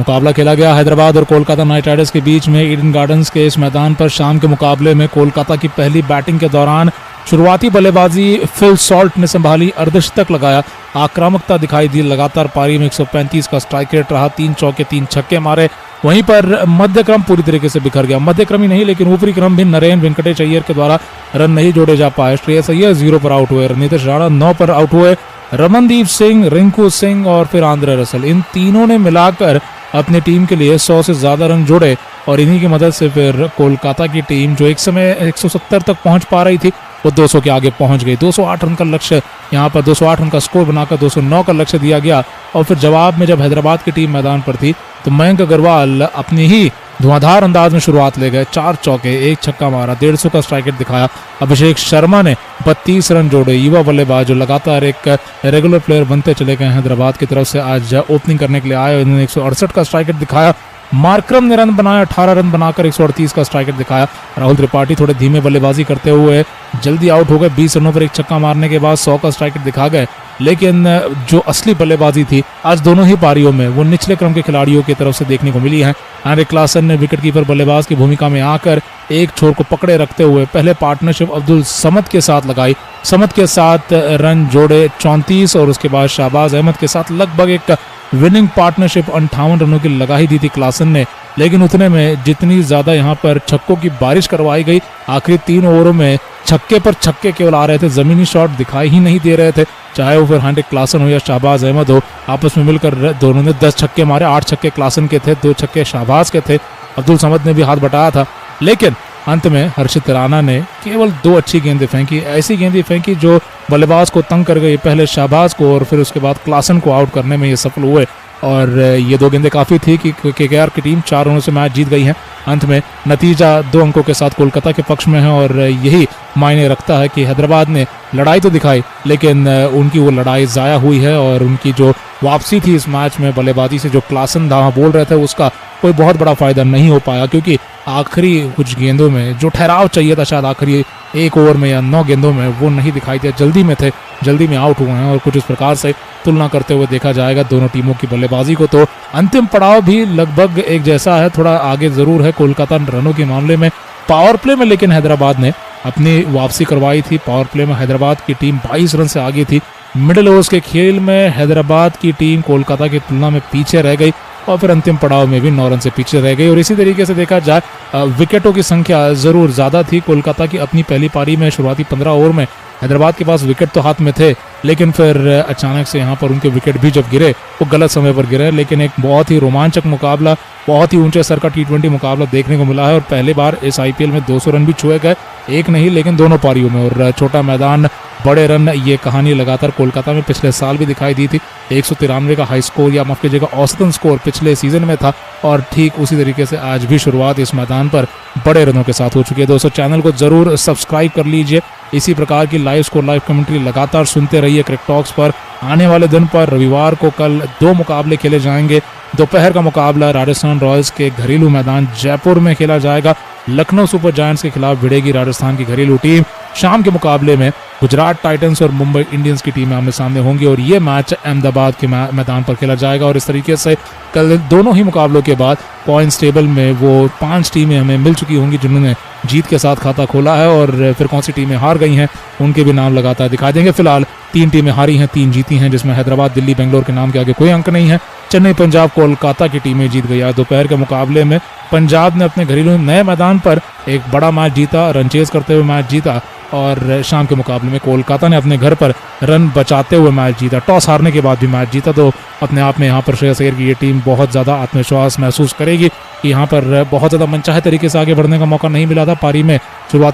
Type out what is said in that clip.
मुकाबला खेला गया हैदराबाद और कोलकाता नाइट राइडर्स के बीच में ईडन गार्डन्स के इस मैदान पर। शाम के मुकाबले में कोलकाता की पहली बैटिंग के दौरान शुरुआती बल्लेबाजी फिल सॉल्ट ने संभाली, अर्धशतक लगाया, आक्रामकता दिखाई दी। लगातार पारी में 135 का स्ट्राइक रेट रहा, 3 चौके 3 छक्के मारे। वहीं पर मध्य क्रम पूरी तरीके से बिखर गया। मध्य क्रम ही नहीं लेकिन ऊपरी क्रम भी नरेन वेंकटेश अय्यर के द्वारा रन नहीं जोड़े जा पाए। श्रेयस अय्यर 0 पर आउट हुए, नीतीश राणा 9 पर आउट हुए, रमनदीप सिंह, रिंकू सिंह और फिर आंद्रे रसल, इन तीनों ने मिलाकर अपनी टीम के लिए 100 से ज्यादा रन जोड़े। और इन्हीं की मदद से फिर कोलकाता की टीम जो एक समय 170 तक पहुंच पा रही थी वो 200 के आगे पहुंच गई। 208 रन का लक्ष्य, यहाँ पर 208 रन का स्कोर बनाकर 209 का लक्ष्य दिया गया। और फिर जवाब में जब हैदराबाद की टीम मैदान पर थी तो मयंक अग्रवाल अपनी ही धुआंधार अंदाज में शुरुआत ले गए। 4 चौके 1 छक्का मारा, 150 का स्ट्राइक रेट दिखाया। अभिषेक शर्मा ने 32 रन जोड़े। युवा बल्लेबाज जो लगातार एक रेगुलर प्लेयर बनते चले गए हैदराबाद की तरफ से, आज ओपनिंग करने के लिए आए। उन्होंने 168 का स्ट्राइक रेट दिखाया। मार्करम ने रन बनाया, 18 रन बनाकर 138 का स्ट्राइक रेट दिखाया। राहुल त्रिपाठी थोड़े धीमे बल्लेबाजी करते हुए जल्दी आउट हो गए। 20 रनों पर 1 छक्का मारने के बाद 100 का स्ट्राइक रेट दिखा गए। लेकिन जो असली बल्लेबाजी थी आज दोनों ही पारियों में वो निचले क्रम के खिलाड़ियों की तरफ से देखने को मिली है। हेनरिक क्लासन ने विकेटकीपर बल्लेबाज की भूमिका में आकर एक छोर को पकड़े रखते हुए पहले पार्टनरशिप अब्दुल समद के साथ लगाई। समद के साथ रन जोड़े 34 और उसके बाद शाहबाज अहमद के साथ लगभग एक विनिंग पार्टनरशिप 58 रनों की लगा ही दी थी क्लासन ने। लेकिन उतने में जितनी ज्यादा यहाँ पर छक्कों की बारिश करवाई गई, आखिरी 3 ओवरों में छक्के पर छक्के केवल आ रहे थे, जमीनी शॉट दिखाई ही नहीं दे रहे थे। चाहे वो फिर हेनरिक क्लासन हो या शाहबाज अहमद हो, आपस में मिलकर दोनों ने 10 छक्के मारे। 8 छक्के क्लासन के थे, 2 छक्के शाहबाज के थे। अब्दुल समद ने भी हाथ बटाया था। लेकिन अंत में हर्षित राणा ने केवल 2 अच्छी गेंदें फेंकी, ऐसी गेंदें फेंकी जो बल्लेबाज को तंग कर गई। पहले शाहबाज को और फिर उसके बाद क्लासन को आउट करने में ये सफल हुए। और ये 2 गेंदें काफ़ी थी कि केकेआर की टीम 4 रनों से मैच जीत गई है। अंत में नतीजा 2 अंकों के साथ कोलकाता के पक्ष में है और यही मायने रखता है कि हैदराबाद ने लड़ाई तो दिखाई लेकिन उनकी वो लड़ाई ज़ाया हुई है। और उनकी जो वापसी थी इस मैच में बल्लेबाजी से, जो क्लासन धावा बोल रहे थे, उसका कोई बहुत बड़ा फायदा नहीं हो पाया। क्योंकि आखिरी कुछ गेंदों में जो ठहराव चाहिए था, शायद आखिरी 1 ओवर में या 9 गेंदों में, वो नहीं दिखाई दिया। जल्दी में थे, जल्दी में आउट हुए हैं। और कुछ इस प्रकार से तुलना करते हुए देखा जाएगा दोनों टीमों की बल्लेबाजी को तो अंतिम पड़ाव भी लगभग एक जैसा है। थोड़ा आगे जरूर है कोलकाता रनों के मामले में, पावर प्ले में लेकिन हैदराबाद ने अपनी वापसी करवाई थी। पावर प्ले में हैदराबाद की टीम 22 रन से आगे थी। मिडिल ओवर्स के खेल में हैदराबाद की टीम कोलकाता की तुलना में पीछे रह गई और फिर अंतिम पड़ाव में भी 9 रन से पीछे रह गई। और इसी तरीके से देखा जाए विकेटों की संख्या जरूर ज़्यादा थी कोलकाता की। अपनी पहली पारी में शुरुआती 15 ओवर में हैदराबाद के पास विकेट तो हाथ में थे, लेकिन फिर अचानक से यहाँ पर उनके विकेट भी जब गिरे वो गलत समय पर गिरे। लेकिन एक बहुत ही रोमांचक मुकाबला, बहुत ही ऊंचे स्तर का T20 मुकाबला देखने को मिला है। और पहली बार इस IPL में 200 रन भी छुए गए, एक नहीं लेकिन दोनों पारियों में। और छोटा मैदान, बड़े रन, ये कहानी लगातार कोलकाता में पिछले साल भी दिखाई दी थी। 193 का हाई स्कोर या माफ कीजिएगा औसतन स्कोर पिछले सीजन में था। और ठीक उसी तरीके से आज भी शुरुआत इस मैदान पर बड़े रनों के साथ हो चुकी है। दोस्तों, चैनल को जरूर सब्सक्राइब कर लीजिए। इसी प्रकार की लाइव स्कोर, लाइव कमेंट्री लगातार सुनते रहिए क्रिक टॉक्स पर। आने वाले दिन पर रविवार को कल 2 मुकाबले खेले जाएंगे। दोपहर का मुकाबला राजस्थान रॉयल्स के घरेलू मैदान जयपुर में खेला जाएगा। लखनऊ सुपर जायंट्स के खिलाफ भिड़ेगी राजस्थान की घरेलू टीम। शाम के मुकाबले में गुजरात टाइटंस और मुंबई इंडियंस की टीमें आमने सामने होंगी और ये मैच अहमदाबाद के मैदान पर खेला जाएगा। और इस तरीके से कल दोनों ही मुकाबलों के बाद पॉइंट्स टेबल में वो 5 टीमें हमें मिल चुकी होंगी जिन्होंने जीत के साथ खाता खोला है। और फिर कौन सी टीमें हार गई हैं उनके भी नाम लगातार दिखा देंगे। फिलहाल 3 टीमें हारी हैं, 3 जीती हैं, जिसमें हैदराबाद, दिल्ली, बेंगलोर के नाम के आगे कोई अंक नहीं है। चेन्नई, पंजाब, कोलकाता की टीमें जीत गई। आज दोपहर के मुकाबले में पंजाब ने अपने घरेलू नए मैदान पर एक बड़ा मैच जीता, रन चेज करते हुए मैच जीता। और शाम के मुकाबले में कोलकाता ने अपने घर पर रन बचाते हुए मैच जीता, टॉस हारने के बाद भी मैच जीता। तो अपने आप में यहाँ पर श्रेयस अय्यर की ये टीम बहुत ज़्यादा आत्मविश्वास महसूस करेगी कि यहाँ पर बहुत ज़्यादा मनचाहे तरीके से आगे बढ़ने का मौका नहीं मिला था पारी में। शुरुआत